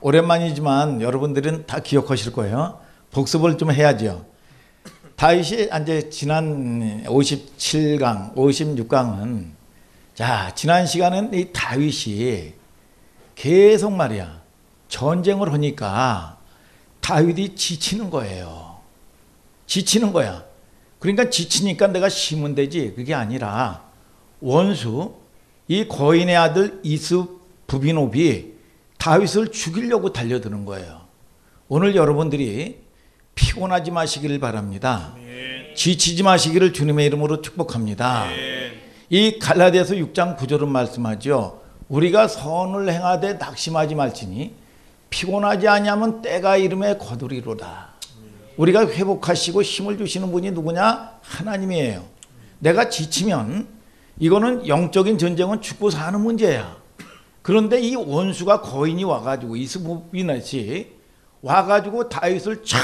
오랜만이지만 여러분들은 다 기억하실 거예요. 복습을 좀 해야죠. 다윗이 이제 지난 57강, 56강은 자, 지난 시간은 이 다윗이 계속 말이야. 전쟁을 하니까 다윗이 지치는 거예요. 지치는 거야. 그러니까 지치니까 내가 쉬면 되지. 그게 아니라 원수, 이 거인의 아들 이스부비노비 다윗을 죽이려고 달려드는 거예요. 오늘 여러분들이 피곤하지 마시기를 바랍니다. 지치지 마시기를 주님의 이름으로 축복합니다. 이 갈라디아서 6장 9절은 말씀하죠. 우리가 선을 행하되 낙심하지 말지니 피곤하지 아니하면 때가 이름에 거두리로다. 우리가 회복하시고 힘을 주시는 분이 누구냐? 하나님이에요. 내가 지치면 이거는 영적인 전쟁은 죽고 사는 문제야. 그런데 이 원수가 거인이 와가지고 이스보비낫이 와가지고 다윗을 쫙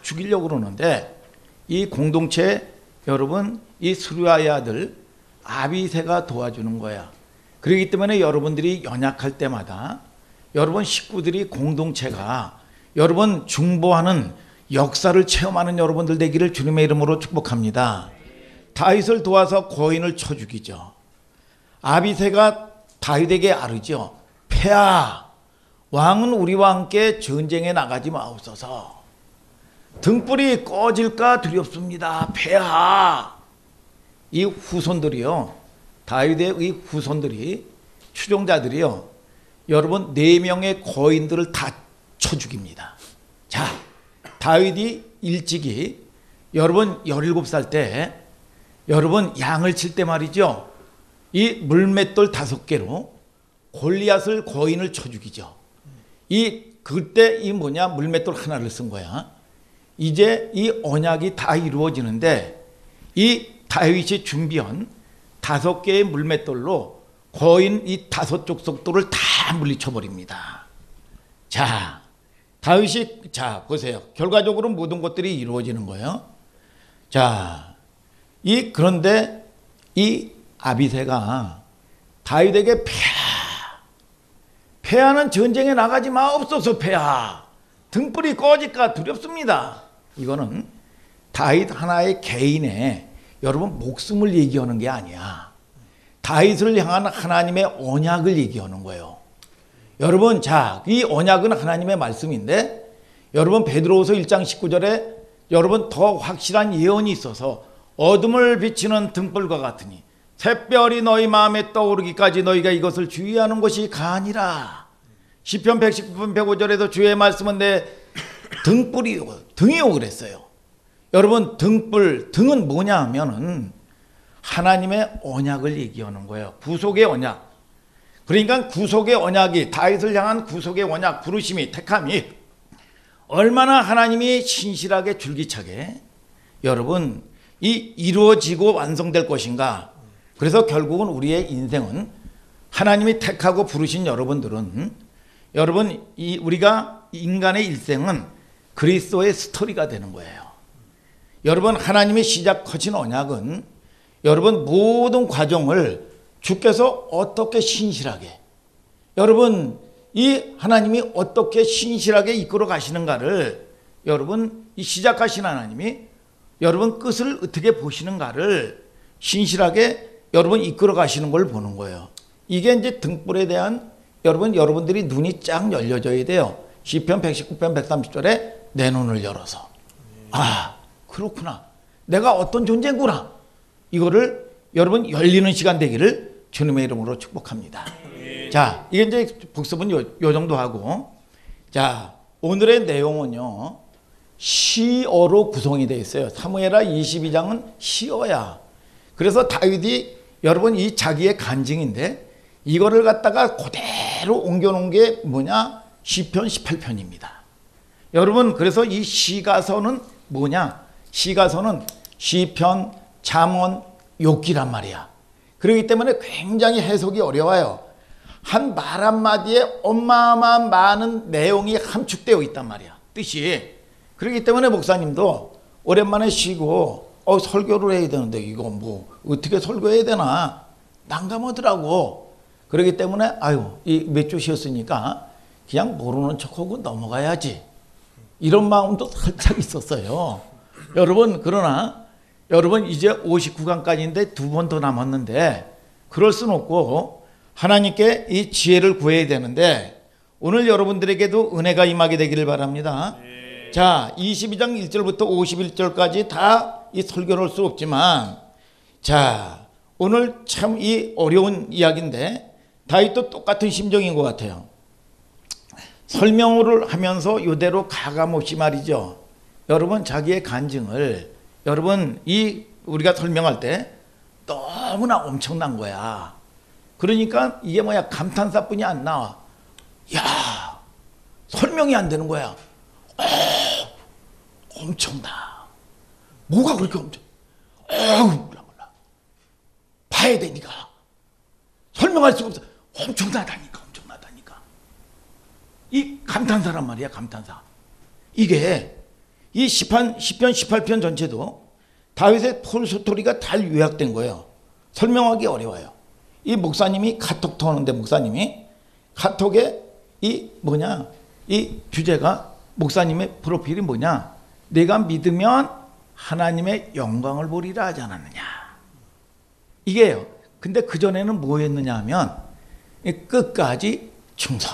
죽이려고 그러는데 이 공동체 여러분 이 스루야의 아들 아비새가 도와주는 거야. 그렇기 때문에 여러분들이 연약할 때마다 여러분 식구들이 공동체가 여러분 중보하는 역사를 체험하는 여러분들 되기를 주님의 이름으로 축복합니다. 다윗을 도와서 거인을 쳐 죽이죠. 아비새가 다윗에게 아르죠. 폐하, 왕은 우리와 함께 전쟁에 나가지 마옵소서. 등불이 꺼질까 두렵습니다. 폐하. 이 후손들이요. 다윗의 이 후손들이 추종자들이요. 여러분 4명의 거인들을 다 쳐 죽입니다. 자, 다윗이 일찍이 여러분 17살 때 여러분 양을 칠 때 말이죠. 이 물맷돌 5개로 골리앗을 거인을 쳐 죽이죠. 그때 이 뭐냐 물맷돌 하나를 쓴 거야. 이제 이 언약이 다 이루어지는데 이 다윗이 준비한 5개의 물맷돌로 거인 이 5쪽 속도를 다 물리쳐 버립니다. 자, 다윗이 자 보세요. 결과적으로 모든 것들이 이루어지는 거예요. 자, 그런데 이 아비새가 다윗에게 폐하는 전쟁에 나가지 마옵소서. 폐하 등불이 꺼질까 두렵습니다. 이거는 다윗 하나의 개인의 여러분 목숨을 얘기하는 게 아니야. 다윗을 향한 하나님의 언약을 얘기하는 거예요. 여러분 자, 이 언약은 하나님의 말씀인데 여러분 베드로후서 1장 19절에 여러분 더 확실한 예언이 있어서 어둠을 비치는 등불과 같으니 샛별이 너희 마음에 떠오르기까지 너희가 이것을 주의하는 것이 가니라. 시편 119편 105절에도 주의 말씀은 내 등이요 그랬어요. 여러분 등은 뭐냐 하면은 하나님의 언약을 얘기하는 거예요. 구속의 언약. 그러니까 구속의 언약이 다윗을 향한 구속의 언약 부르심이 택함이 얼마나 하나님이 신실하게 줄기차게 여러분 이루어지고 완성될 것인가. 그래서 결국은 우리의 인생은 하나님이 택하고 부르신 여러분들은 여러분 우리가 인간의 일생은 그리스도의 스토리가 되는 거예요. 여러분 하나님이 시작하신 언약은 여러분 모든 과정을 주께서 어떻게 신실하게 여러분 이 하나님이 어떻게 신실하게 이끌어 가시는가를 여러분 이 시작하신 하나님이 여러분 끝을 어떻게 보시는가를 신실하게 여러분 이끌어 가시는 걸 보는 거예요. 이게 이제 등불에 대한 여러분들이 눈이 쫙 열려져야 돼요. 시편 119편 130절에 내 눈을 열어서 아 그렇구나. 내가 어떤 존재구나. 이거를 여러분 열리는 시간 되기를 주님의 이름으로 축복합니다. 자, 이게 이제 복습은 요 정도 하고 자 오늘의 내용은요. 시어로 구성이 되어 있어요. 사무엘하 22장은 시어야. 그래서 다윗이 여러분 이 자기의 간증인데 이거를 갖다가 그대로 옮겨놓은 게 뭐냐? 시편 18편입니다. 여러분 그래서 이 시가서는 뭐냐? 시가서는 시편, 잠언, 욥기란 말이야. 그렇기 때문에 굉장히 해석이 어려워요. 한 말 한마디에 어마어마한 많은 내용이 함축되어 있단 말이야. 뜻이. 그렇기 때문에 목사님도 오랜만에 쉬고 설교를 해야 되는데 이거 뭐 어떻게 설교해야 되나 난감하더라고. 그렇기 때문에 이 몇 주 쉬었으니까 그냥 모르는 척하고 넘어가야지. 이런 마음도 살짝 있었어요. 여러분, 그러나 여러분 이제 59강까지인데 2번 더 남았는데 그럴 수는 없고 하나님께 이 지혜를 구해야 되는데 오늘 여러분들에게도 은혜가 임하게 되기를 바랍니다. 자, 22장 1절부터 51절까지 다 이 설교를 할 수 없지만, 자, 오늘 참 이 어려운 이야기인데 다윗도 똑같은 심정인 것 같아요. 설명을 하면서 이대로 가감없이 말이죠. 여러분, 자기의 간증을 여러분 우리가 설명할 때 너무나 엄청난 거야. 그러니까 이게 뭐야, 감탄사뿐이 안 나와. 야, 설명이 안 되는 거야. 엄청나. 뭐가 그렇게 몰라. 봐야 되니까. 설명할 수가 없어. 엄청나다니까. 이 감탄사란 말이야, 감탄사. 이게 이 시편 18편 전체도 다윗의 폴스토리가 잘 요약된 거예요. 설명하기 어려워요. 이 목사님이 카톡 터는데 목사님이 카톡에 이 주제가 목사님의 프로필이 뭐냐? 내가 믿으면 하나님의 영광을 보리라 하지 않았느냐. 이게요. 근데 그전에는 뭐 했느냐 하면 끝까지 충성.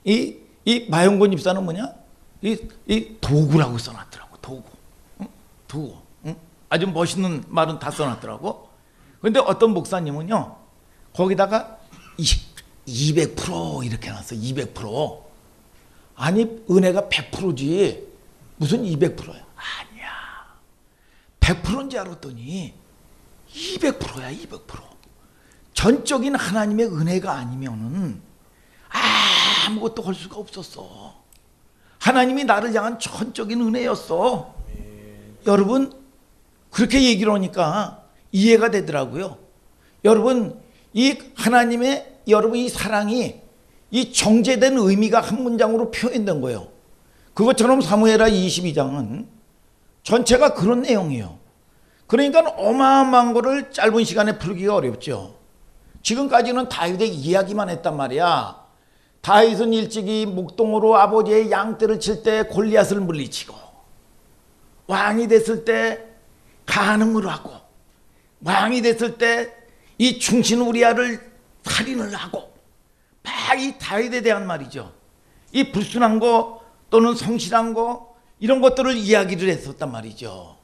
이 마용곤 집사는 뭐냐? 이 도구라고 써놨더라고. 도구. 응? 아주 멋있는 말은 다 써놨더라고. 근데 어떤 목사님은요, 거기다가 200% 이렇게 놨어. 200%. 아니, 은혜가 100%지. 무슨 200%야? 아니야. 100%인 줄 알았더니 200%야, 200%. 전적인 하나님의 은혜가 아니면은 아무것도 할 수가 없었어. 하나님이 나를 향한 전적인 은혜였어. 여러분, 그렇게 얘기를 하니까 이해가 되더라고요. 여러분, 이 하나님의 여러분 이 사랑이 이 정제된 의미가 한 문장으로 표현된 거예요. 그것처럼 사무엘하 22장은 전체가 그런 내용이에요. 그러니까 어마어마한 거를 짧은 시간에 풀기가 어렵죠. 지금까지는 다윗의 이야기만 했단 말이야. 다윗은 일찍이 목동으로 아버지의 양떼를 칠 때 골리앗을 물리치고, 왕이 됐을 때 간음을 하고, 왕이 됐을 때 이 충신 우리아를 살인을 하고, 막 이 다윗에 대한 말이죠. 이 불순한 거 또는 성실한 거 이런 것들을 이야기를 했었단 말이죠.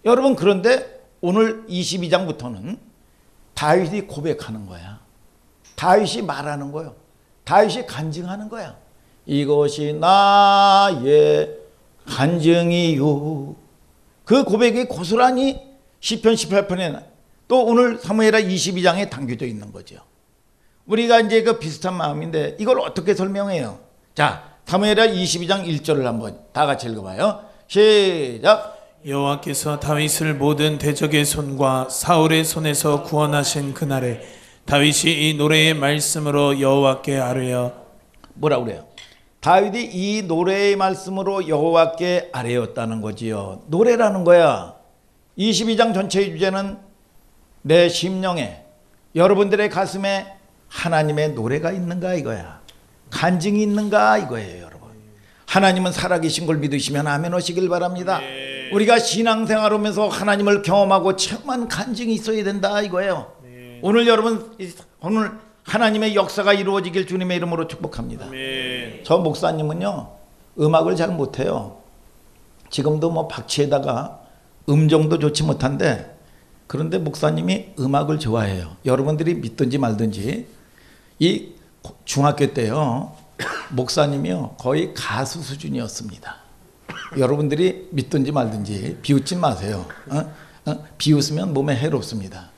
여러분, 그런데 오늘 22장부터는 다윗이 고백하는 거야. 다윗이 말하는 거예요. 다윗이 간증하는 거야. 이것이 나의 간증이요. 그 고백이 고스란히 시편 18편에 또 오늘 사무엘하 22장에 담겨져 있는 거죠. 우리가 이제 그 비슷한 마음인데 이걸 어떻게 설명해요? 자, 사무엘하 22장 1절을 한번 다 같이 읽어봐요. 시작. 여호와께서 다윗을 모든 대적의 손과 사울의 손에서 구원하신 그날에 다윗이 이 노래의 말씀으로 여호와께 아뢰어. 뭐라 그래요? 다윗이 이 노래의 말씀으로 여호와께 아뢰었다는 거지요. 노래라는 거야. 22장 전체의 주제는 내 심령에, 여러분들의 가슴에 하나님의 노래가 있는가 이거야. 간증이 있는가 이거예요, 여러분. 하나님은 살아계신 걸 믿으시면 아멘 하시길 바랍니다. 우리가 신앙생활 하면서 하나님을 경험하고 체험한 간증이 있어야 된다 이거예요. 오늘 여러분, 오늘 하나님의 역사가 이루어지길 주님의 이름으로 축복합니다. 저 목사님은요, 음악을 잘 못해요. 지금도 뭐 박치에다가 음정도 좋지 못한데, 그런데 목사님이 음악을 좋아해요. 여러분들이 믿든지 말든지 이 중학교 때요, 목사님이요 거의 가수 수준이었습니다. 여러분들이 믿든지 말든지 비웃지 마세요. 비웃으면 몸에 해롭습니다.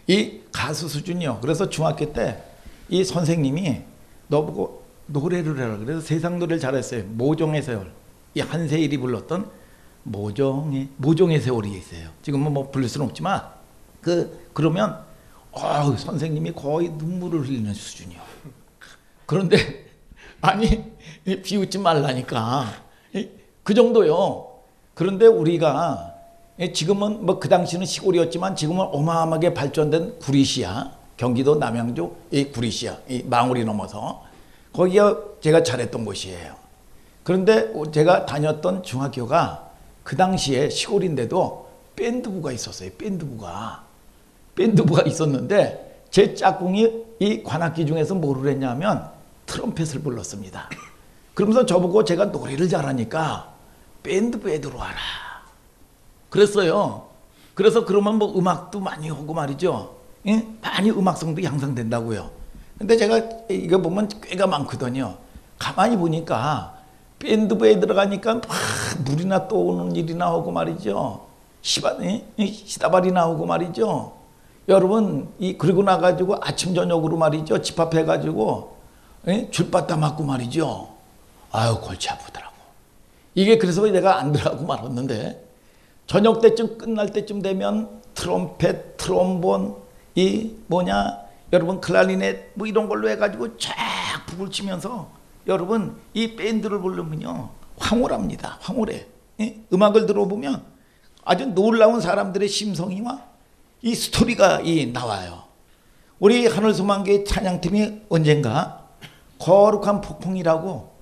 이 가수 수준이요. 그래서 중학교 때 이 선생님이 너보고 노래를 해라. 그래서 세상 노래를 잘했어요. 모종의 세월. 이 한세일이 불렀던 모종의 세월이 있어요. 지금은 뭐 부를 수는 없지만 그러면 선생님이 거의 눈물을 흘리는 수준이요. 그런데 아니 비웃지 말라니까 그 정도요. 그런데 우리가 지금은 뭐 그 당시는 시골이었지만 지금은 어마어마하게 발전된 구리시야, 경기도 남양주 이 구리시야, 이 망우리 넘어서 거기가 제가 잘했던 곳이에요. 그런데 제가 다녔던 중학교가 그 당시에 시골인데도 밴드부가 있었어요. 밴드부가 있었는데 제 짝꿍이 이 관악기 중에서 뭐를 했냐면 트럼펫을 불렀습니다. 그러면서 저보고 제가 노래를 잘하니까 밴드부에 들어와라 그랬어요. 그래서 그러면 뭐 음악도 많이 하고 말이죠. 응? 많이 음악성도 향상된다고요. 근데 제가 이거 보면 꽤가 많거든요. 가만히 보니까 밴드부에 들어가니까 막 물이나 떠오는 일이 나오고 말이죠. 시다발이 나오고 말이죠. 여러분 그리고 나가지고 아침 저녁으로 말이죠. 집합해가지고 줄바따 맞고 말이죠. 아유 골치 아프더라고. 이게 그래서 내가 안 들어가고 말았는데 저녁 때쯤 끝날 때쯤 되면 트럼펫, 트롬본, 여러분 클라리넷 뭐 이런 걸로 해가지고 쫙 북을 치면서 여러분 이 밴드를 부르면요 황홀합니다. 황홀해. 음악을 들어보면 아주 놀라운 사람들의 심성이와 이 스토리가 나와요. 우리 하늘소망교회 찬양팀이 언젠가 거룩한 폭풍이라고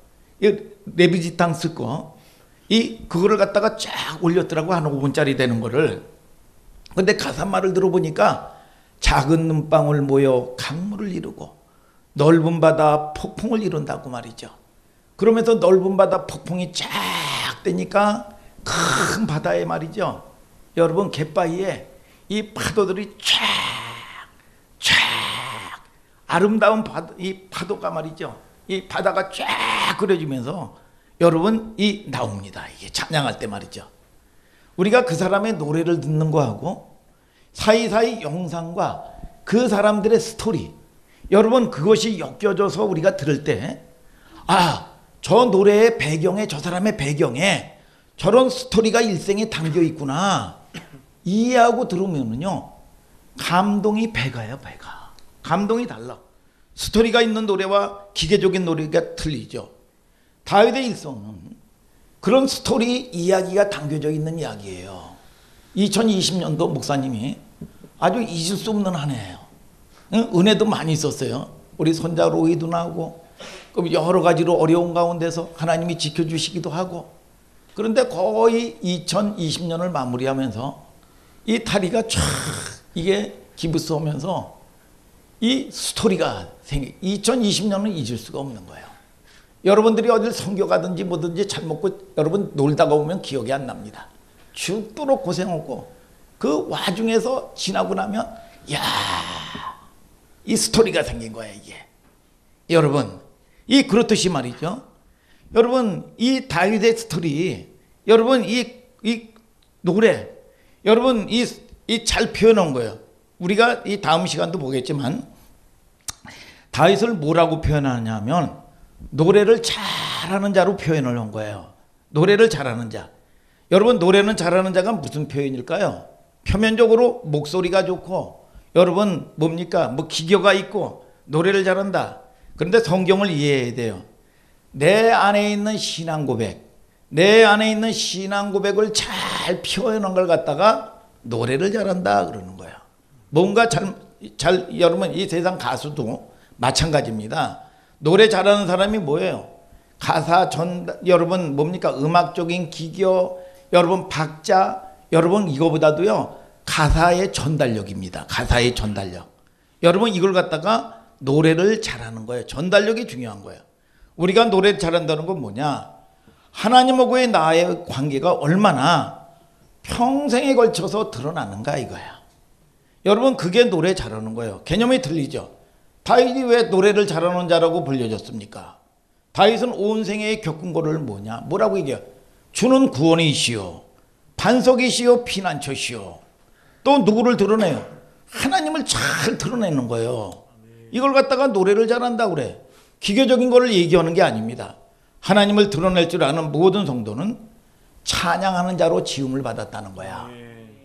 레비지탕 쓸 거 그거를 갖다가 쫙 올렸더라고. 한 5분짜리 되는 거를. 근데 가사말을 들어보니까 작은 눈방울 모여 강물을 이루고 넓은 바다 폭풍을 이룬다고 말이죠. 그러면서 넓은 바다 폭풍이 쫙 되니까 큰 바다에 말이죠. 여러분 갯바위에 이 파도들이 쫙 아름다운 이 파도가 말이죠. 이 바다가 쫙 그려지면서 여러분 나옵니다. 이게 찬양할 때 말이죠. 우리가 그 사람의 노래를 듣는 거하고 사이사이 영상과 그 사람들의 스토리, 여러분 그것이 엮여져서 우리가 들을 때 저 노래의 배경에 저 사람의 배경에 저런 스토리가 일생에 담겨 있구나 이해하고 들으면은요 감동이 배가요. 감동이 달라. 스토리가 있는 노래와 기계적인 노래가 틀리죠. 다윗의 일성은 그런 스토리 이야기가 담겨져 있는 이야기예요. 2020년도 목사님이 아주 잊을 수 없는 한 해예요. 은혜도 많이 있었어요. 우리 손자 로이도 나오고 여러 가지로 어려운 가운데서 하나님이 지켜주시기도 하고. 그런데 거의 2020년을 마무리하면서 이 다리가 쫙 이게 기부스 오면서 이 스토리가 2020년은 잊을 수가 없는 거예요. 여러분들이 어딜 선교 가든지 뭐든지 잘 먹고 여러분 놀다가 오면 기억이 안 납니다. 죽도록 고생하고 그 와중에서 지나고 나면 이 스토리가 생긴 거야 이게. 여러분 그렇듯이 말이죠. 여러분 이 다윗의 스토리, 여러분 이 노래, 여러분 잘 표현한 거예요. 우리가 이 다음 시간도 보겠지만 다윗을 뭐라고 표현하냐면 노래를 잘하는 자로 표현을 한 거예요. 노래를 잘하는 자. 여러분 노래는 잘하는 자가 무슨 표현일까요? 표면적으로 목소리가 좋고 여러분 뭡니까? 뭐 기교가 있고 노래를 잘한다. 그런데 성경을 이해해야 돼요. 내 안에 있는 신앙 고백, 내 안에 있는 신앙 고백을 잘 표현한 걸 갖다가 노래를 잘한다 그러는 거예요. 뭔가 여러분 이 세상 가수도 마찬가지입니다. 노래 잘하는 사람이 뭐예요? 가사 전달, 여러분 뭡니까? 음악적인 기교, 여러분 박자, 여러분 이거보다도요 가사의 전달력입니다. 가사의 전달력. 여러분 이걸 갖다가 노래를 잘하는 거예요. 전달력이 중요한 거예요. 우리가 노래 잘한다는 건 뭐냐? 하나님하고의 나의 관계가 얼마나 평생에 걸쳐서 드러나는가 이거야. 여러분 그게 노래 잘하는 거예요. 개념이 틀리죠. 다윗이 왜 노래를 잘하는 자라고 불려졌습니까? 다윗은 온 생애에 겪은 거를 뭐라고 얘기해요? 주는 구원이시오, 반석이시오, 피난처시오. 또 누구를 드러내요? 하나님을 잘 드러내는 거예요. 이걸 갖다가 노래를 잘한다 그래. 기계적인 거를 얘기하는 게 아닙니다. 하나님을 드러낼 줄 아는 모든 성도는 찬양하는 자로 지음을 받았다는 거야.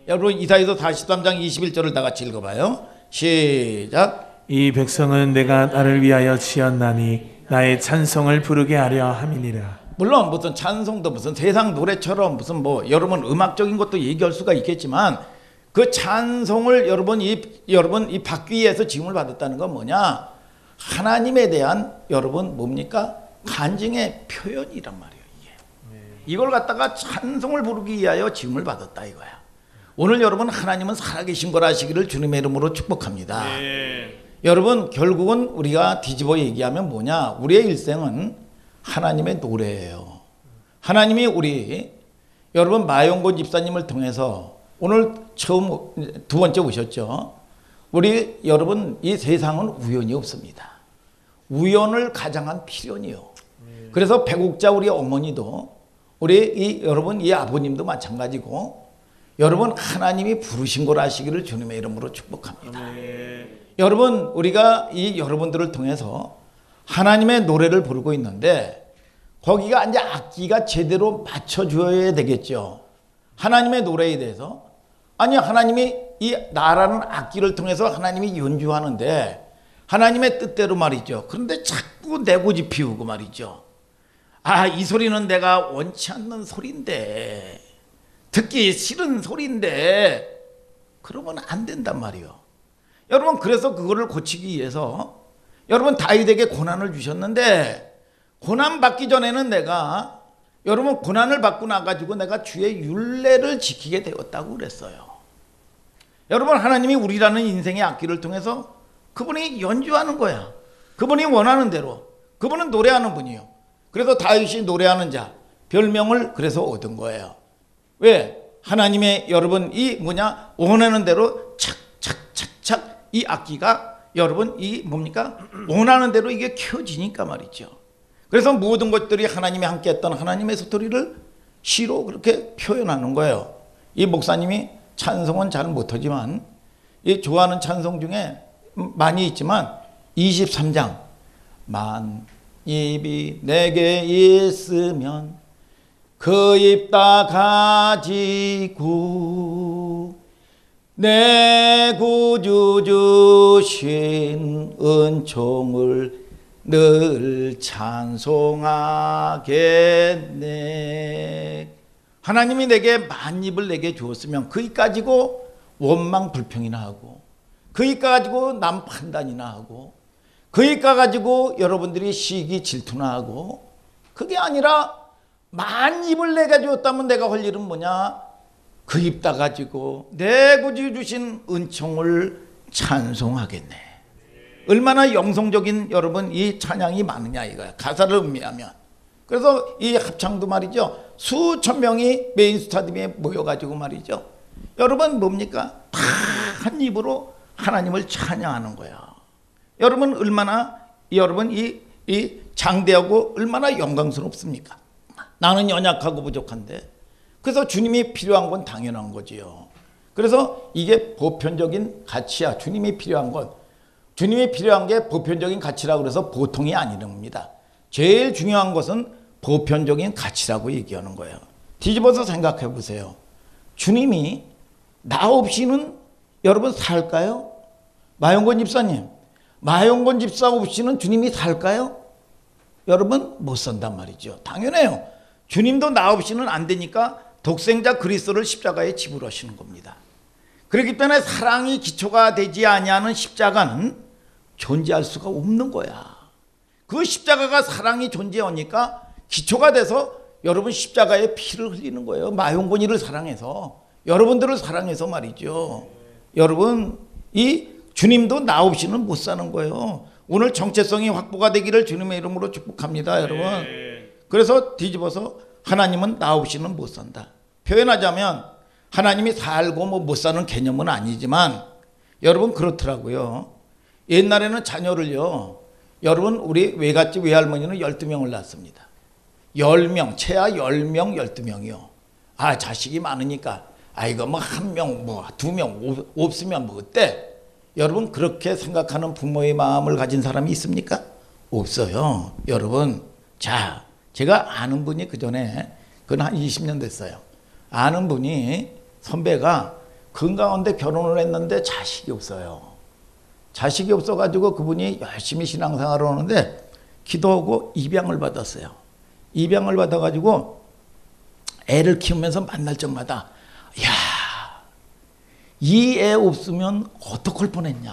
여러분 이사야서 43장 21절을 다 같이 읽어봐요. 시작. 이 백성은 내가 나를 위하여 지었나니 나의 찬송을 부르게 하려 함이니라. 물론 무슨 찬송도 무슨 세상 노래처럼 무슨 여러분 음악적인 것도 얘기할 수가 있겠지만 그 찬송을 여러분 이 박귀에서 지음을 받았다는 건 뭐냐? 하나님에 대한 여러분 뭡니까? 간증의 표현이란 말이에요. 이걸 갖다가 찬송을 부르기 위하여 지음을 받았다 이거야. 오늘 여러분 하나님은 살아계신 걸 아시기를 주님의 이름으로 축복합니다. 여러분 결국은 우리가 뒤집어 얘기하면 뭐냐? 우리의 일생은 하나님의 노래예요. 하나님이 우리 여러분 마용곤 집사님을 통해서 오늘 처음 두 번째 오셨죠. 우리 여러분 이 세상은 우연이 없습니다. 우연을 가장한 필연이요. 그래서 배국자 우리 어머니도 우리 이 여러분 이 아버님도 마찬가지고 여러분 하나님이 부르신 걸 아시기를 주님의 이름으로 축복합니다. 여러분 우리가 이 여러분들을 통해서 하나님의 노래를 부르고 있는데 거기가 이제 악기가 제대로 맞춰줘야 되겠죠. 하나님의 노래에 대해서 아니 하나님이 이 나라는 악기를 통해서 하나님이 연주하는데 하나님의 뜻대로 말이죠. 그런데 자꾸 내고지 피우고 말이죠. 아, 이 소리는 내가 원치 않는 소리인데 듣기 싫은 소리인데 그러면 안 된단 말이요. 여러분 그래서 그거를 고치기 위해서 여러분 다윗에게 고난을 주셨는데 고난 받기 전에는 내가 여러분 고난을 받고 나가지고 내가 주의 율례를 지키게 되었다고 그랬어요. 여러분 하나님이 우리라는 인생의 악기를 통해서 그분이 연주하는 거야. 그분이 원하는 대로. 그분은 노래하는 분이요. 그래서 다윗이 노래하는 자 별명을 그래서 얻은 거예요. 왜? 하나님의 여러분 이 뭐냐 원하는 대로 착착착착 이 악기가 여러분 이 뭡니까 원하는 대로 이게 켜지니까 말이죠. 그래서 모든 것들이 하나님이 함께했던 하나님의 스토리를 시로 그렇게 표현하는 거예요. 이 목사님이 찬송은 잘 못하지만 이 좋아하는 찬송 중에 많이 있지만 23장 만 입이 내게 있으면 그 입 다 가지고 내 구주 주신 은총을 늘 찬송하겠네. 하나님이 내게 만입을 내게 주었으면 그 입 가지고 원망 불평이나 하고 그 입 가지고 남 판단이나 하고 그 입 가지고 여러분들이 시기 질투나 하고 그게 아니라 만입을 내게 주었다면 내가 할 일은 뭐냐? 그 입 다 가지고 내 구주 주신 은총을 찬송하겠네. 얼마나 영성적인 여러분 이 찬양이 많으냐 이거야. 가사를 음미하면. 그래서 이 합창도 말이죠. 수천 명이 메인 스타디움에 모여가지고 말이죠. 여러분 뭡니까? 다 한 입으로 하나님을 찬양하는 거야. 여러분 얼마나 여러분 이 장대하고 얼마나 영광스럽습니까? 나는 연약하고 부족한데 그래서 주님이 필요한 건 당연한 거지요. 그래서 이게 보편적인 가치야. 주님이 필요한 건 주님이 필요한 게 보편적인 가치라고 그래서 보통이 아니랍니다. 제일 중요한 것은 보편적인 가치라고 얘기하는 거예요. 뒤집어서 생각해 보세요. 주님이 나 없이는 여러분 살까요? 마용곤 집사님, 마용곤 집사 없이는 주님이 살까요? 여러분 못 산단 말이죠. 당연해요. 주님도 나 없이는 안 되니까 독생자 그리스도를 십자가에 지불하시는 겁니다. 그렇기 때문에 사랑이 기초가 되지 아니하는 십자가는 존재할 수가 없는 거야. 그 십자가가 사랑이 존재하니까 기초가 돼서 여러분 십자가에 피를 흘리는 거예요. 마용곤이를 사랑해서 여러분들을 사랑해서 말이죠. 여러분 이 주님도 나 없이는 못 사는 거예요. 오늘 정체성이 확보가 되기를 주님의 이름으로 축복합니다. 여러분. 그래서 뒤집어서 하나님은 나 없이는 못 산다. 표현하자면 하나님이 살고 뭐 못 사는 개념은 아니지만 여러분 그렇더라고요. 옛날에는 자녀를요. 여러분 우리 외갓집 외할머니는 12명을 낳았습니다. 10명, 최하 10명, 12명이요. 아 자식이 많으니까 아 이거 뭐 한 명, 뭐 2명 없으면 뭐 어때? 여러분 그렇게 생각하는 부모의 마음을 가진 사람이 있습니까? 없어요. 여러분 자 제가 아는 분이 그전에 그건 한 20년 됐어요. 아는 분이 선배가 건강한데 결혼을 했는데 자식이 없어요. 자식이 없어가지고 그분이 열심히 신앙생활을 하는데 기도하고 입양을 받았어요. 입양을 받아가지고 애를 키우면서 만날 적마다 야, 이 애 없으면 어떡할 뻔했냐.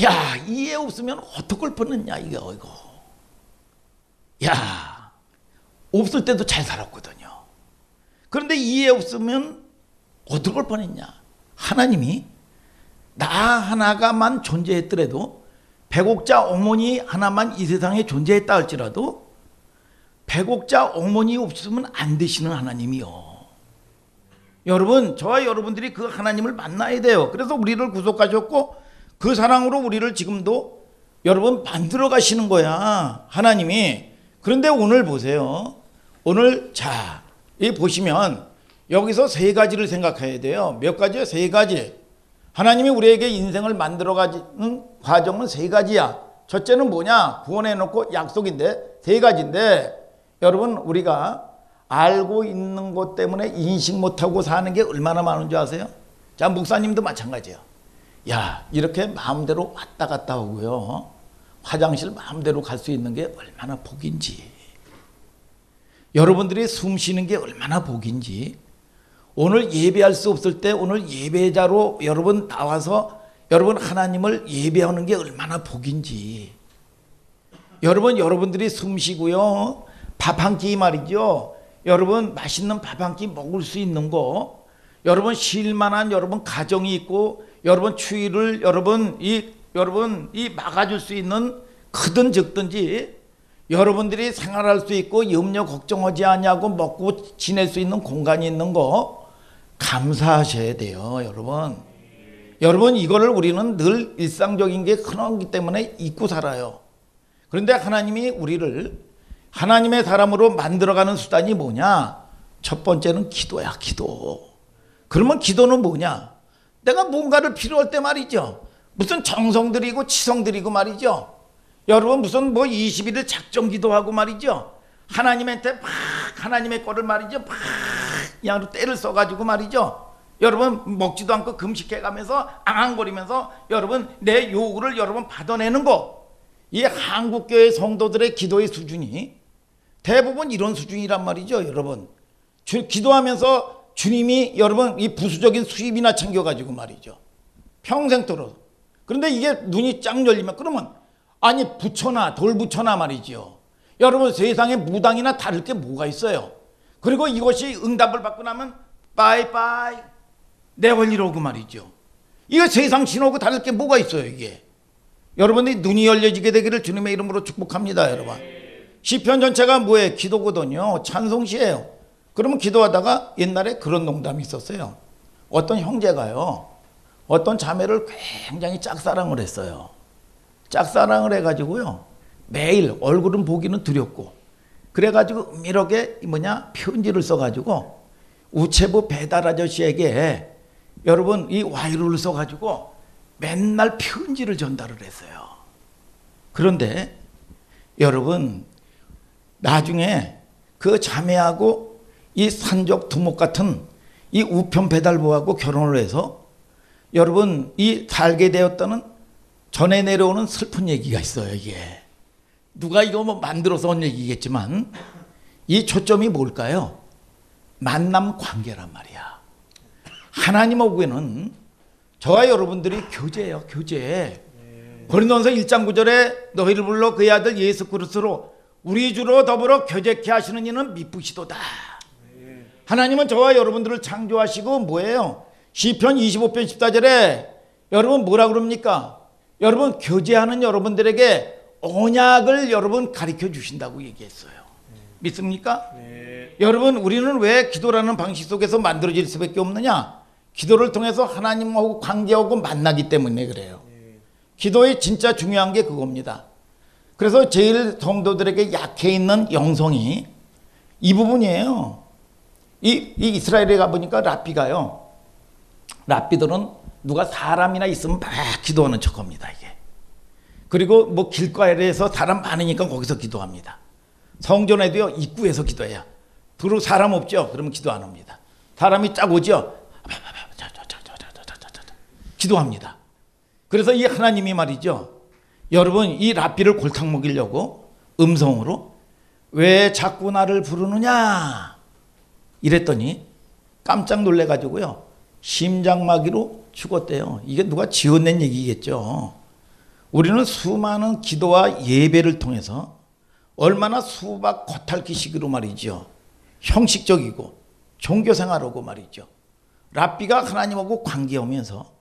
야, 이해 없으면 어떡할 뻔했냐 이거. 야, 없을 때도 잘 살았거든요. 그런데 이해 없으면 어떡할 뻔했냐. 하나님이 나 하나가만 존재했더라도, 백옥자 어머니 하나만 이 세상에 존재했다 할지라도 백옥자 어머니 없으면 안 되시는 하나님이요. 여러분, 저와 여러분들이 그 하나님을 만나야 돼요. 그래서 우리를 구속하셨고 그 사랑으로 우리를 지금도 여러분 만들어 가시는 거야, 하나님이. 그런데 오늘 보세요. 오늘 자, 이 보시면 여기서 세 가지를 생각해야 돼요. 몇 가지요? 세 가지. 하나님이 우리에게 인생을 만들어 가는 과정은 세 가지야. 첫째는 뭐냐? 구원해 놓고 약속인데, 세 가지인데, 여러분 우리가 알고 있는 것 때문에 인식 못하고 사는 게 얼마나 많은 줄 아세요? 자, 목사님도 마찬가지예요. 야, 이렇게 마음대로 왔다 갔다 하고요, 화장실 마음대로 갈 수 있는 게 얼마나 복인지, 여러분들이 숨 쉬는 게 얼마나 복인지, 오늘 예배할 수 없을 때 오늘 예배자로 여러분 나와서 여러분 하나님을 예배하는 게 얼마나 복인지, 여러분 여러분들이 숨 쉬고요, 밥 한 끼 말이죠, 여러분 맛있는 밥 한 끼 먹을 수 있는 거, 여러분 쉴만한 여러분 가정이 있고, 여러분 추위를 여러분 이 막아줄 수 있는, 크든 적든지 여러분들이 생활할 수 있고 염려 걱정하지 않냐고 먹고 지낼 수 있는 공간이 있는 거 감사하셔야 돼요, 여러분. 여러분 이거를 우리는 늘 일상적인 게 흔하기 때문에 잊고 살아요. 그런데 하나님이 우리를 하나님의 사람으로 만들어가는 수단이 뭐냐? 첫 번째는 기도야, 기도. 그러면 기도는 뭐냐? 내가 뭔가를 필요할 때 말이죠, 무슨 정성 들이고 치성 들이고 말이죠, 여러분 무슨 뭐 21일 작정 기도하고 말이죠, 하나님한테 막 하나님의 거를 말이죠, 막 그냥 때를 써가지고 말이죠, 여러분 먹지도 않고 금식해가면서 앙앙거리면서 여러분 내 요구를 여러분 받아내는 거, 이 한국교회 성도들의 기도의 수준이 대부분 이런 수준이란 말이죠, 여러분. 기도하면서 주님이 여러분 이 부수적인 수입이나 챙겨가지고 말이죠, 평생도록. 그런데 이게 눈이 쫙 열리면 그러면 아니 부처나 돌 부처나 말이죠, 여러분 세상에 무당이나 다를 게 뭐가 있어요. 그리고 이것이 응답을 받고 나면 빠이빠이 내월 이러고 말이죠. 이거 세상 신호고 다를 게 뭐가 있어요. 이게 여러분이 눈이 열려지게 되기를 주님의 이름으로 축복합니다. 여러분 시편 전체가 뭐예요? 기도거든요. 찬송시예요. 그러면 기도하다가 옛날에 그런 농담이 있었어요. 어떤 형제가요, 어떤 자매를 굉장히 짝사랑을 했어요. 짝사랑을 해가지고요, 매일 얼굴은 보기는 두렵고, 그래가지고 은밀하게 편지를 써가지고 우체부 배달 아저씨에게 여러분 이 와이로를 써가지고 맨날 편지를 전달을 했어요. 그런데 여러분 나중에 그 자매하고 이 산적 두목 같은 이 우편 배달부하고 결혼을 해서 여러분 이 살게 되었다는 전에 내려오는 슬픈 얘기가 있어요. 이게 누가 이거 뭐 만들어서 온 얘기겠지만 이 초점이 뭘까요? 만남 관계란 말이야. 하나님하고는 저와 여러분들이 교제예요, 교제. 고린도전서 1장 9절에 너희를 불러 그의 아들 예수 그리스도로 우리 주로 더불어 교제케 하시는 이는 미쁘시도다. 하나님은 저와 여러분들을 창조하시고 뭐예요? 시편 25편 14절에 여러분 뭐라 그럽니까? 여러분 교제하는 여러분들에게 언약을 여러분 가르쳐 주신다고 얘기했어요. 믿습니까? 여러분 우리는 왜 기도라는 방식 속에서 만들어질 수밖에 없느냐? 기도를 통해서 하나님하고 관계하고 만나기 때문에 그래요. 기도의 진짜 중요한 게 그겁니다. 그래서 제일 성도들에게 약해 있는 영성이 이 부분이에요. 이 이스라엘에 가보니까 랍비가요, 랍비들은 누가 사람이나 있으면 막 기도하는 척합니다. 이게. 그리고 뭐 길가에서 사람 많으니까 거기서 기도합니다. 성전에도요 입구에서 기도해요. 그리고 사람 없죠? 그러면 기도 안 합니다. 사람이 쫙 오죠? 기도합니다. 그래서 이 하나님이 말이죠, 여러분 이 랍비를 골탕 먹이려고 음성으로 왜 자꾸 나를 부르느냐 이랬더니 깜짝 놀래가지고요 심장마비로 죽었대요. 이게 누가 지어낸 얘기겠죠. 우리는 수많은 기도와 예배를 통해서 얼마나 수박 겉핥기식으로 말이죠. 형식적이고 종교생활하고 말이죠. 랍비가 하나님하고 관계하면서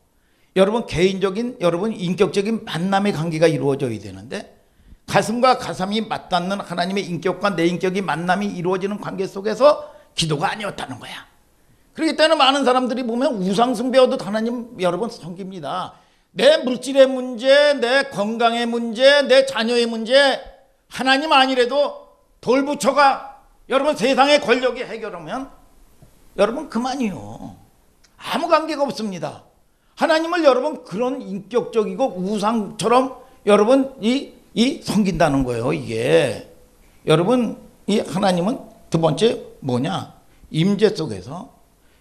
여러분 개인적인 여러분 인격적인 만남의 관계가 이루어져야 되는데 가슴과 가슴이 맞닿는 하나님의 인격과 내 인격이 만남이 이루어지는 관계 속에서 기도가 아니었다는 거야. 그렇기 때문에 많은 사람들이 보면 우상 숭배하듯 하나님 여러분 섬깁니다. 내 물질의 문제, 내 건강의 문제, 내 자녀의 문제 하나님 아니래도 돌 붙여가 여러분 세상의 권력이 해결하면 여러분 그만이요. 아무 관계가 없습니다. 하나님을 여러분 그런 인격적이고 우상처럼 여러분 이 섬긴다는 거예요. 이게 여러분 이 하나님은 두 번째 뭐냐? 임재 속에서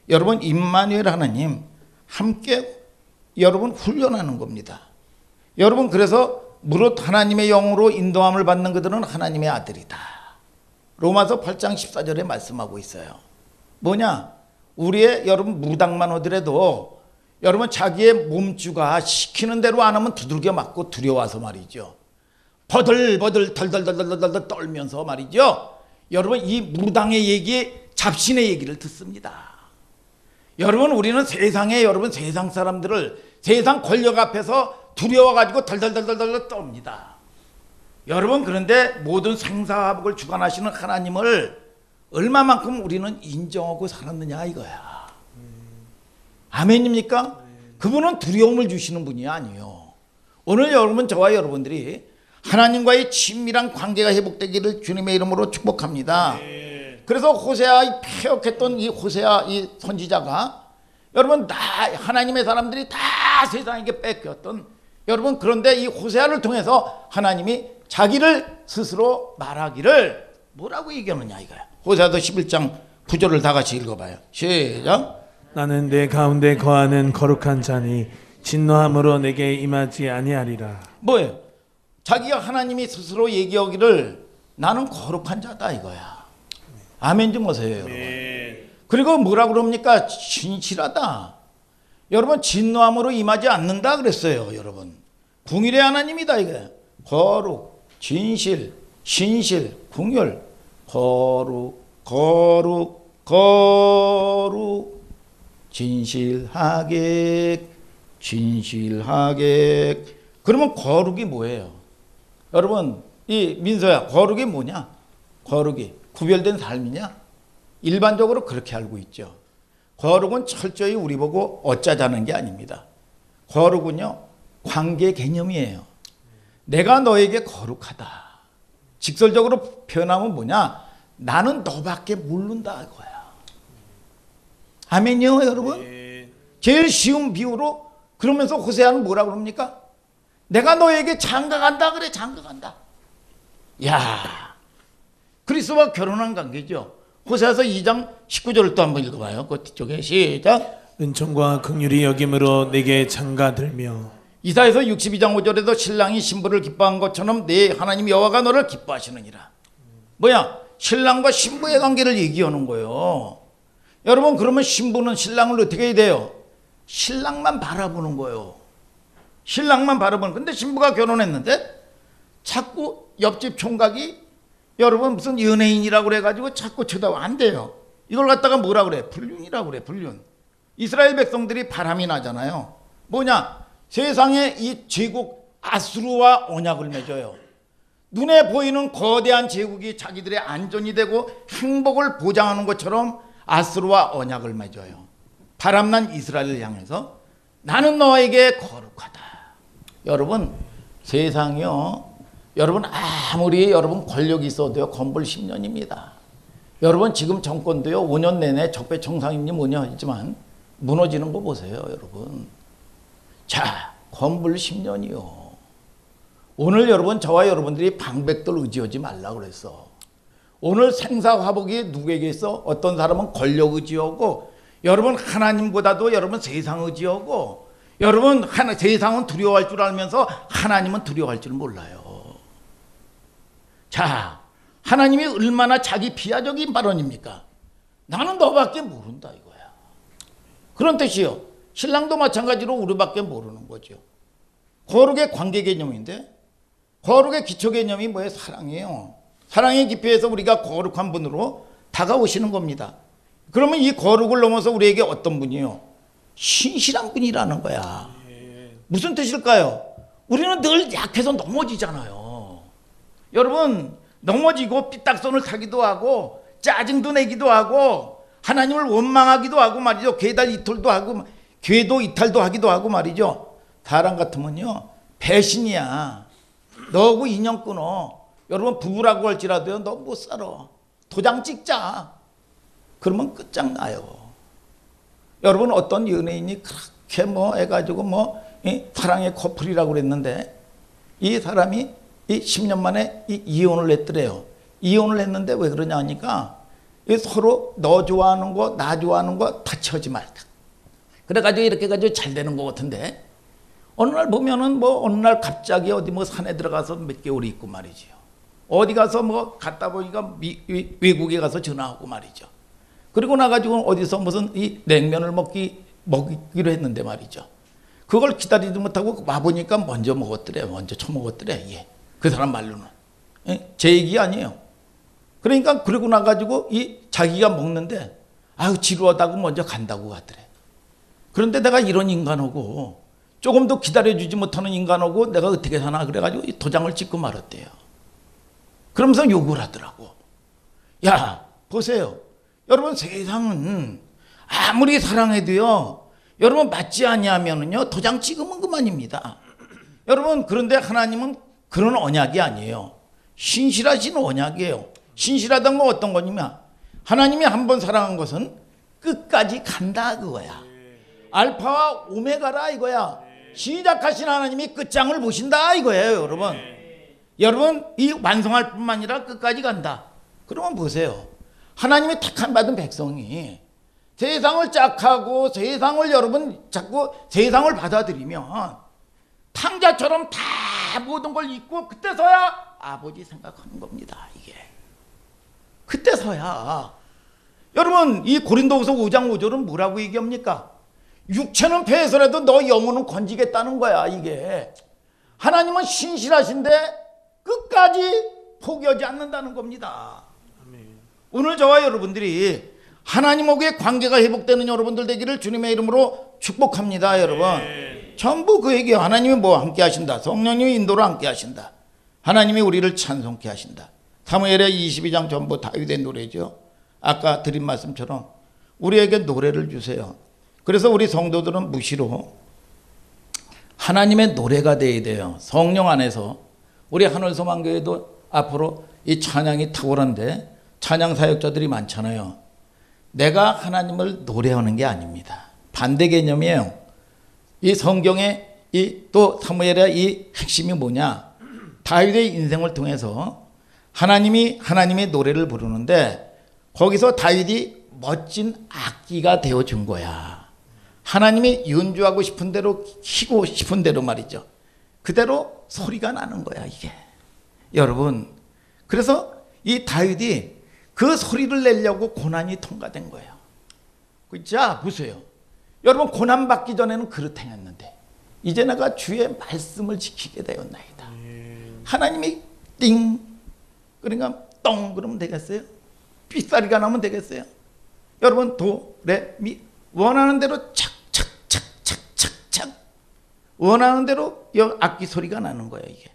여러분 임마누엘 하나님 함께 여러분 훈련하는 겁니다. 여러분 그래서 무릇 하나님의 영으로 인도함을 받는 그들은 하나님의 아들이다. 로마서 8장 14절에 말씀하고 있어요. 뭐냐? 우리의 여러분 무당만 오더라도 여러분 자기의 몸주가 시키는 대로 안 하면 두들겨 맞고 두려워서 말이죠. 버들버들 덜덜덜덜덜 떨면서 말이죠. 여러분 이 무당의 얘기 잡신의 얘기를 듣습니다. 여러분 우리는 세상에 여러분 세상 사람들을 세상 권력 앞에서 두려워가지고 덜덜덜덜 떱니다. 여러분 그런데 모든 생사화복을 주관하시는 하나님을 얼마만큼 우리는 인정하고 살았느냐 이거야. 아멘입니까? 그분은 두려움을 주시는 분이 아니에요. 오늘 여러분 저와 여러분들이 하나님과의 친밀한 관계가 회복되기를 주님의 이름으로 축복합니다. 그래서 호세아 이 폐역했던 이 호세아 이 선지자가 여러분 다 하나님의 사람들이 다 세상에게 뺏겼던 여러분 그런데 이 호세아를 통해서 하나님이 자기를 스스로 말하기를 뭐라고 얘기하느냐 이거야. 호세아서 11장 9절을 다 같이 읽어봐요. 시작. 나는 내 가운데 거하는 거룩한 자니 진노함으로 내게 임하지 아니하리라. 뭐예요? 자기가 하나님이 스스로 얘기하기를 나는 거룩한 자다 이거야. 아멘 좀 하세요 여러분. 그리고 뭐라고 그럽니까? 진실하다. 여러분 진노함으로 임하지 않는다 그랬어요 여러분. 궁일의 하나님이다 이거야. 거룩, 진실, 신실, 궁율, 거룩, 거룩, 거룩, 진실하게, 진실하게. 그러면 거룩이 뭐예요? 여러분 이 민서야 거룩이 뭐냐? 거룩이 구별된 삶이냐? 일반적으로 그렇게 알고 있죠. 거룩은 철저히 우리 보고 어쩌자는 게 아닙니다. 거룩은요 관계 개념이에요. 내가 너에게 거룩하다. 직설적으로 표현하면 뭐냐? 나는 너밖에 모른다 이거야. 아멘요 여러분? 제일 쉬운 비유로 그러면서 호세아는 뭐라고 그럽니까? 내가 너에게 장가간다 그래. 장가간다. 야, 그리스도와 결혼한 관계죠. 호세아서 2장 19절을 또 한번 읽어봐요. 그 뒤쪽에 시작. 은총과 긍휼이 여김으로 내게 장가들며. 이사야서 62장 5절에도 신랑이 신부를 기뻐한 것처럼 내 하나님 여호와가 너를 기뻐하시느니라. 뭐야? 신랑과 신부의 관계를 얘기하는 거예요. 여러분 그러면 신부는 신랑을 어떻게 해야 돼요? 신랑만 바라보는 거예요. 신랑만 바라보는. 근데 신부가 결혼했는데 자꾸 옆집 총각이 여러분 무슨 연예인이라고 그래가지고 자꾸 쳐다보면 안 돼요. 이걸 갖다가 뭐라 그래? 불륜이라고 그래. 불륜. 이스라엘 백성들이 바람이 나잖아요. 뭐냐? 세상에 이 제국 아수르와 언약을 맺어요. 눈에 보이는 거대한 제국이 자기들의 안전이 되고 행복을 보장하는 것처럼 아수르와 언약을 맺어요. 바람난 이스라엘을 향해서 나는 너에게 거룩하다. 여러분 세상이요. 여러분 아무리 여러분 권력이 있어도요. 건불 10년입니다. 여러분 지금 정권도요. 5년 내내 적폐청산이니 뭐냐 했지만 무너지는 거 보세요. 여러분. 자, 건불 10년이요. 오늘 여러분 저와 여러분들이 방백들 의지하지 말라 그랬어. 오늘 생사화복이 누구에게 있어? 어떤 사람은 권력 의지하고 여러분 하나님보다도 여러분 세상 의지하고 여러분 세상은 두려워할 줄 알면서 하나님은 두려워할 줄 몰라요. 자, 하나님이 얼마나 자기 비하적인 발언입니까? 나는 너밖에 모른다 이거야. 그런 뜻이요. 신랑도 마찬가지로 우리밖에 모르는 거죠. 거룩의 관계 개념인데 거룩의 기초 개념이 뭐예요? 사랑이에요. 사랑의 깊이에서 우리가 거룩한 분으로 다가오시는 겁니다. 그러면 이 거룩을 넘어서 우리에게 어떤 분이요? 신실한 분이라는 거야. 무슨 뜻일까요? 우리는 늘 약해서 넘어지잖아요. 여러분, 넘어지고 삐딱선을 타기도 하고 짜증도 내기도 하고 하나님을 원망하기도 하고 말이죠. 궤도 이탈도 하기도 하고 말이죠. 사람 같으면요, 배신이야. 너하고 인연 끊어. 여러분, 부부라고 할지라도요, 너 못 살아. 도장 찍자. 그러면 끝장나요. 여러분, 어떤 연예인이 그렇게 뭐 해가지고 사랑의 커플이라고 그랬는데 이 사람이 이 10년 만에 이혼을 했더래요. 이혼을 했는데 왜 그러냐 하니까 서로 너 좋아하는 거 나 좋아하는 거 같이 하지 말자. 그래가지고 이렇게 가지고 잘 되는 것 같은데 어느 날 보면은 어느 날 갑자기 어디 산에 들어가서 몇 개월 있고 말이지요. 어디 가서 갔다 보니까 외국에 가서 전화하고 말이죠. 그리고 나가지고 어디서 무슨 이 냉면을 먹기로 했는데 말이죠. 그걸 기다리지 못하고 와보니까 먼저 먹었더래. 먼저 처먹었더래. 예. 그 사람 말로는. 예? 제 얘기 아니에요. 그러니까 그러고 나가지고 자기가 먹는데 아유 지루하다고 먼저 간다고 하더래. 그런데 내가 이런 인간하고 조금도 기다려주지 못하는 인간하고 내가 어떻게 사나 그래가지고 이 도장을 찍고 말았대요. 그러면서 욕을 하더라고. 야 보세요. 여러분 세상은 아무리 사랑해도요. 여러분 맞지 아니하면은요 도장 찍으면 그만입니다. 여러분 그런데 하나님은 그런 언약이 아니에요. 신실하신 언약이에요. 신실하다는 건 어떤 거냐면 하나님이 한번 사랑한 것은 끝까지 간다 그거야. 알파와 오메가라 이거야. 시작하신 하나님이 끝장을 보신다 이거예요 여러분. 여러분 이 완성할 뿐만 아니라 끝까지 간다. 그러면 보세요. 하나님이 택한 받은 백성이 세상을 짝하고 세상을 여러분 자꾸 세상을 받아들이면 탕자처럼 다 모든 걸 잊고 그때서야 아버지 생각하는 겁니다. 이게 그때서야 여러분 이 고린도후서 5장 5절은 뭐라고 얘기합니까? 육체는 패해서라도 너 영혼은 건지겠다는 거야. 이게 하나님은 신실하신데 끝까지 포기하지 않는다는 겁니다. 오늘 저와 여러분들이 하나님하고의 관계가 회복되는 여러분들 되기를 주님의 이름으로 축복합니다. 여러분 전부 그 얘기예요. 하나님이 함께 하신다. 성령님이 인도로 함께 하신다. 하나님이 우리를 찬송케 하신다. 사무엘의 22장 전부 다윗의 노래죠. 아까 드린 말씀처럼 우리에게 노래를 주세요. 그래서 우리 성도들은 무시로 하나님의 노래가 되어야 돼요. 성령 안에서 우리 하늘소망교회도 앞으로 이 찬양이 탁월한데 찬양 사역자들이 많잖아요. 내가 하나님을 노래하는 게 아닙니다. 반대 개념이에요. 이 성경의 또 사무엘의 이 핵심이 뭐냐? 다윗의 인생을 통해서 하나님의 노래를 부르는데 거기서 다윗이 멋진 악기가 되어준 거야. 하나님이 연주하고 싶은 대로 키고 싶은 대로 말이죠. 그대로 소리가 나는 거야 이게. 여러분 그래서 이 다윗이 그 소리를 내려고 고난이 통과된 거예요. 자 보세요. 여러분 고난 받기 전에는 그렇다 했는데 이제 내가 주의 말씀을 지키게 되었나이다. 하나님이 띵 그러니까 똥 그러면 되겠어요? 삐싸리가 나면 되겠어요? 여러분 도, 레, 미 원하는 대로 착착착착착착 원하는 대로 악기 소리가 나는 거예요. 이게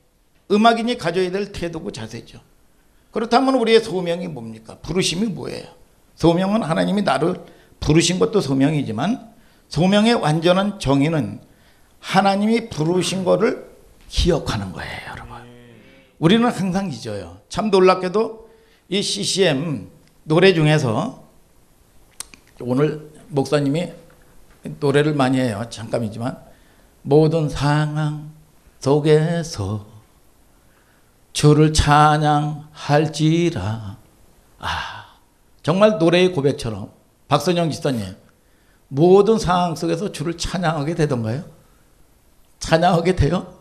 음악인이 가져야 될 태도고 자세죠. 그렇다면 우리의 소명이 뭡니까? 부르심이 뭐예요? 소명은 하나님이 나를 부르신 것도 소명이지만 소명의 완전한 정의는 하나님이 부르신 거를 기억하는 거예요. 여러분 우리는 항상 잊어요. 참 놀랍게도 이 CCM 노래 중에서 오늘 목사님이 노래를 많이 해요. 잠깐이지만 모든 상황 속에서 주를 찬양할지라. 정말 노래의 고백처럼 박선영 집사님 모든 상황 속에서 주를 찬양하게 되던가요? 찬양하게 돼요?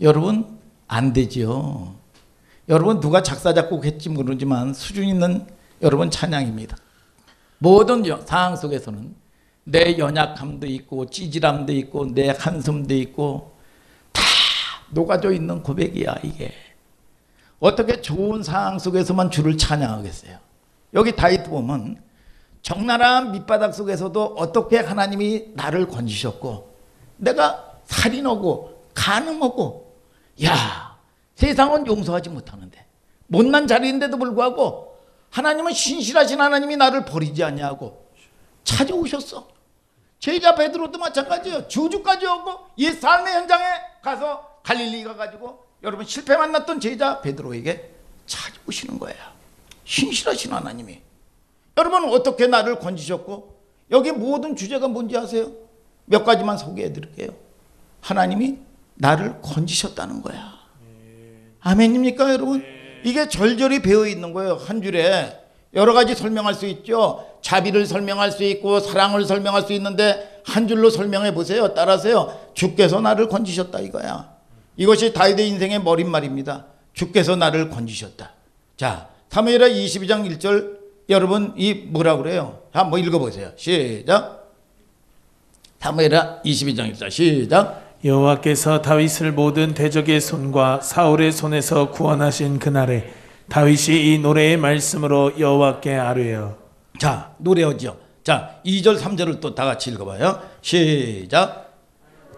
여러분 안 되지요. 여러분 누가 작사 작곡했지 모르지만 수준 있는 여러분 찬양입니다. 모든 상황 속에서는 내 연약함도 있고 찌질함도 있고 내 한숨도 있고 다 녹아져 있는 고백이야 이게. 어떻게 좋은 상황 속에서만 주를 찬양하겠어요. 여기 다윗 보면 적나라한 밑바닥 속에서도 어떻게 하나님이 나를 건지셨고 내가 살인하고 간음하고 야 세상은 용서하지 못하는데 못난 자리인데도 불구하고 하나님은 신실하신 하나님이 나를 버리지 않냐고 찾아오셨어. 제자 베드로도 마찬가지예요. 주주까지 오고 이 삶의 현장에 가서 갈릴리 가가지고 여러분 실패 만났던 제자 베드로에게 찾아오시는 거예요. 신실하신 하나님이. 여러분 어떻게 나를 건지셨고 여기 모든 주제가 뭔지 아세요? 몇 가지만 소개해 드릴게요. 하나님이 나를 건지셨다는 거야. 아멘입니까 여러분? 이게 절절히 배어 있는 거예요. 한 줄에 여러 가지 설명할 수 있죠. 자비를 설명할 수 있고 사랑을 설명할 수 있는데 한 줄로 설명해 보세요. 따라하세요. 주께서 나를 건지셨다 이거야. 이것이 다윗의 인생의 머릿말입니다. 주께서 나를 건지셨다. 자, 사무엘하 22장 1절 여러분 이 뭐라고 그래요? 한번 읽어보세요. 시작. 사무엘하 22장 1절 시작. 여호와께서 다윗을 모든 대적의 손과 사울의 손에서 구원하신 그날에 다윗이 이 노래의 말씀으로 여호와께 아뢰어. 자, 노래하죠. 자, 2절 3절을 또 다 같이 읽어봐요. 시작.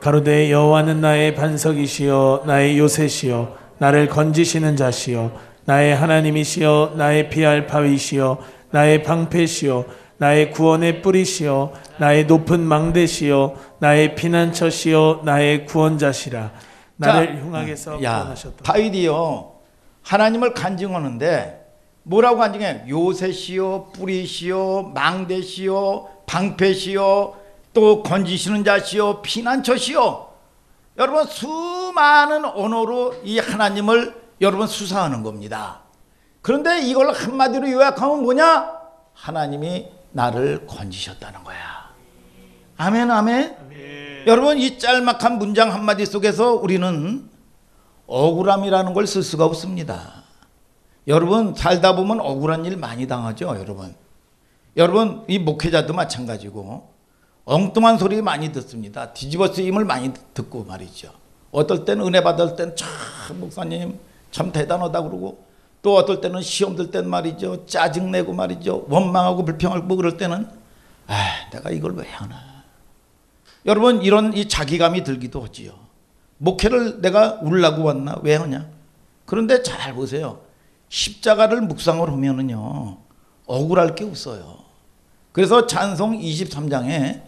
가로되 여호와는 나의 반석이시여 나의 요새시여 나를 건지시는 자시여 나의 하나님이시여 나의 피할 바위시여 나의 방패시여 나의 구원의 뿌리시여 나의 높은 망대시여 나의 피난처시여 나의 구원자시라. 나를 흉악에서 구원하셨다. 다윗이요 하나님을 간증하는데 뭐라고 간증해? 요새시여 뿌리시여 망대시여 방패시여 또 건지시는 자시여 피난처시여. 여러분 수많은 언어로 이 하나님을 여러분 수사하는 겁니다. 그런데 이걸 한마디로 요약하면 뭐냐? 하나님이 나를 건지셨다는 거야. 아멘 아멘. 여러분 이 짤막한 문장 한마디 속에서 우리는 억울함이라는 걸 쓸 수가 없습니다. 여러분 살다 보면 억울한 일 많이 당하죠. 여러분 이 목회자도 마찬가지고 엉뚱한 소리 많이 듣습니다. 뒤집어 쓰임을 많이 듣고 말이죠. 어떨 때는 은혜 받을 때는 참 목사님 참 대단하다 그러고 또 어떨 때는 시험 들 땐 말이죠. 짜증내고 말이죠. 원망하고 불평하고 그럴 때는 내가 이걸 왜 하나. 여러분 이런 이 자기감이 들기도 하지요. 목회를 내가 울라고 왔나? 왜 하냐? 그런데 잘 보세요. 십자가를 묵상을 하면은요 억울할 게 없어요. 그래서 찬송 23장에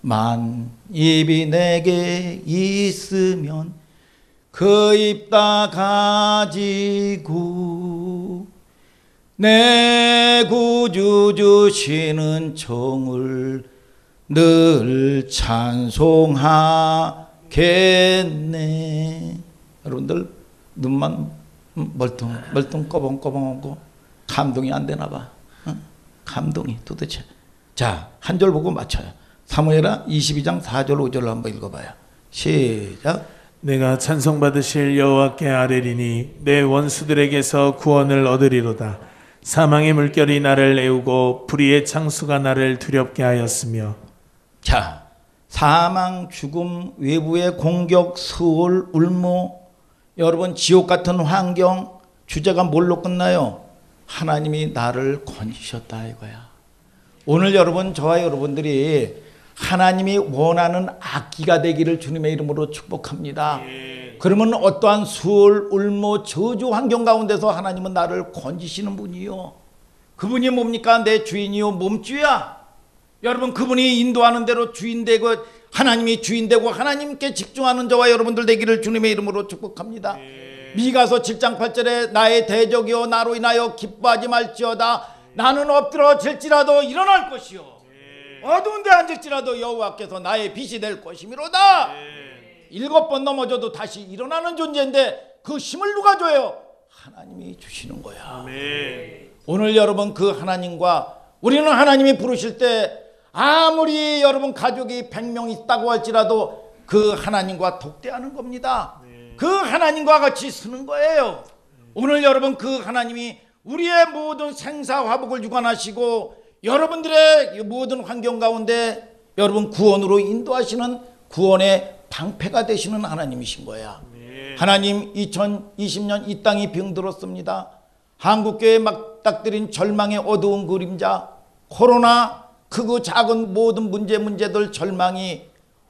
만 입이 내게 있으면 그 입 다 가지고 내 구주 주시는 종을 늘 찬송하겠네. 여러분들 눈만 멀뚱 꺼벙꺼벙하고 감동이 안 되나 봐. 감동이 도대체. 자, 한 절 보고 맞춰요. 사무엘하 22장 4절 5절로 한번 읽어봐요. 시작. 내가 찬송받으실 여호와께 아뢰리니 내 원수들에게서 구원을 얻으리로다. 사망의 물결이 나를 애우고 불의의 창수가 나를 두렵게 하였으며. 자, 사망, 죽음, 외부의 공격, 수월, 울모, 여러분 지옥 같은 환경, 주제가 뭘로 끝나요? 하나님이 나를 건지셨다 이거야. 오늘 여러분 저와 여러분들이 하나님이 원하는 악기가 되기를 주님의 이름으로 축복합니다. 그러면 어떠한 수월, 울모, 저주 환경 가운데서 하나님은 나를 건지시는 분이요. 그분이 뭡니까? 내 주인이요 몸주야. 여러분 그분이 인도하는 대로 주인 되고 하나님이 주인 되고 하나님께 집중하는 저와 여러분들 되기를 주님의 이름으로 축복합니다. 미가서 7장 8절에 나의 대적이요 나로 인하여 기뻐하지 말지어다. 나는 엎드러질지라도 일어날 것이요 어두운 데 앉을지라도 여호와께서 나의 빛이 될 것이미로다. 7번 넘어져도 다시 일어나는 존재인데 그 힘을 누가 줘요? 하나님이 주시는 거야. 오늘 여러분 그 하나님과 우리는 하나님이 부르실 때 아무리 여러분 가족이 100명 있다고 할지라도 그 하나님과 독대하는 겁니다. 그 하나님과 같이 쓰는 거예요. 오늘 여러분 그 하나님이 우리의 모든 생사화복을 주관하시고 여러분들의 모든 환경 가운데 여러분 구원으로 인도하시는 구원의 방패가 되시는 하나님이신 거야. 하나님 2020년 이 땅이 병들었습니다. 한국교회에 맞닥뜨린 절망의 어두운 그림자, 코로나, 크고 작은 모든 문제들 절망이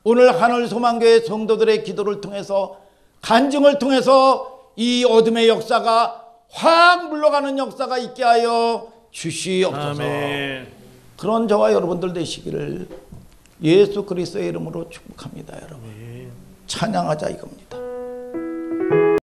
오늘 하늘소망교회 성도들의 기도를 통해서, 간증을 통해서 이 어둠의 역사가 확 물러가는 역사가 있게 하여 주시옵소서. 아멘. 그런 저와 여러분들 되시기를 예수 그리스도의 이름으로 축복합니다. 여러분 찬양하자 이겁니다.